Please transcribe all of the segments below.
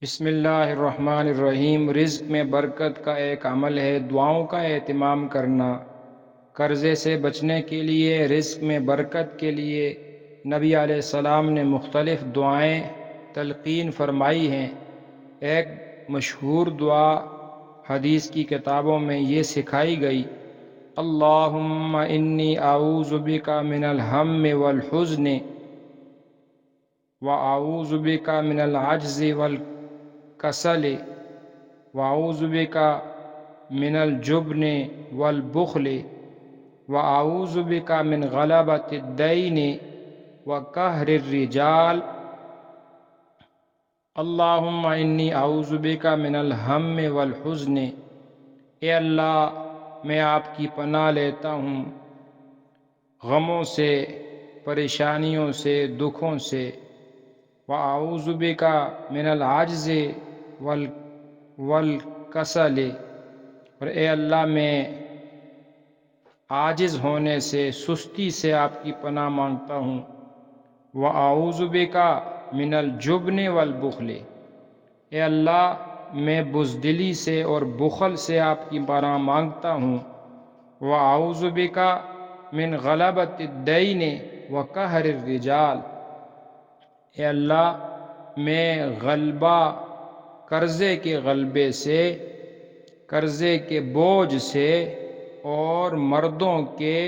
بسم اللہ الرحمن الرحیم۔ رزق میں برکت کا ایک عمل ہے دعاؤں کا اہتمام کرنا۔ قرضے سے بچنے کے لیے، رزق میں برکت کے لیے نبی علیہ السلام نے مختلف دعائیں تلقین فرمائی ہیں۔ ایک مشہور دعا حدیث کی کتابوں میں یہ سکھائی گئی: اللہم انی اعوذ بک من الہم والحزن واعوذ بک من العجز والکسل واعوذ بک من الجبن والبخل واعوذ بک من غلبۃ الدین وقہر الرجال۔ اللہم انی اعوذ بک من الہم والحزن، اے اللہ میں آپ کی پناہ لیتا ہوں غموں سے، پریشانیوں سے، دکھوں سے۔ وَأَعُوذُ بِكَ مِنَ الْعَجْزِ وَالْكَسَلِ، اور اے اللہ میں عاجز ہونے سے، سستی سے آپ کی پناہ مانگتا ہوں۔ وَأَعُوذُ بِكَ مِنَ الْجُبْنِ وَالْبُخْلِ، اے اللہ میں بزدلی سے اور بخل سے آپ کی پناہ مانگتا ہوں۔ وَأَعُوذُ بِكَ مِنْ غَلَبَةِ الدَّيْنِ وَقَهْرِ الرِّجَالِ، اے اللہ میں غلبہ، قرضے کے غلبے سے، قرضے کے بوجھ سے اور مردوں کے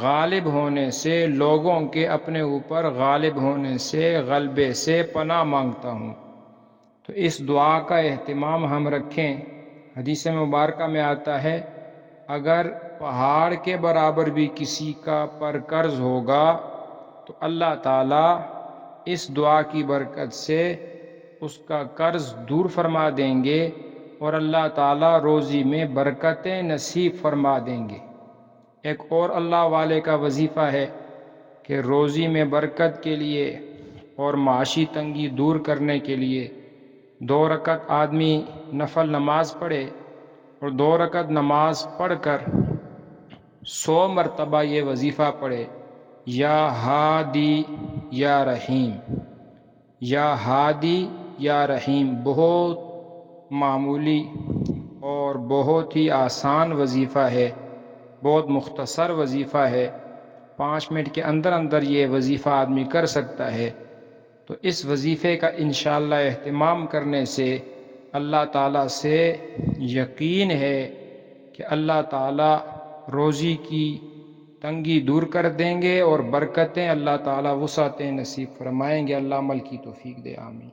غالب ہونے سے، لوگوں کے اپنے اوپر غالب ہونے سے، غلبے سے پناہ مانگتا ہوں۔ تو اس دعا کا اہتمام ہم رکھیں۔ حدیث مبارکہ میں آتا ہے، اگر پہاڑ کے برابر بھی کسی کا پر قرض ہوگا تو اللہ تعالیٰ اس دعا کی برکت سے اس کا قرض دور فرما دیں گے اور اللہ تعالیٰ روزی میں برکتیں نصیب فرما دیں گے۔ ایک اور اللہ والے کا وظیفہ ہے کہ روزی میں برکت کے لیے اور معاشی تنگی دور کرنے کے لیے 2 رکعت آدمی نفل نماز پڑھے اور 2 رکعت نماز پڑھ کر 100 مرتبہ یہ وظیفہ پڑھے: یا ہادی یا رحیم، یا ہادی یا رحیم۔ بہت معمولی اور بہت ہی آسان وظیفہ ہے، بہت مختصر وظیفہ ہے، 5 منٹ کے اندر اندر یہ وظیفہ آدمی کر سکتا ہے۔ تو اس وظیفے کا انشاءاللہ اہتمام کرنے سے اللہ تعالیٰ سے یقین ہے کہ اللہ تعالیٰ روزی کی تنگی دور کر دیں گے اور برکتیں اللہ تعالیٰ وسعتیں نصیب فرمائیں گے۔ اللہ عمل کی توفیق دے، آمین۔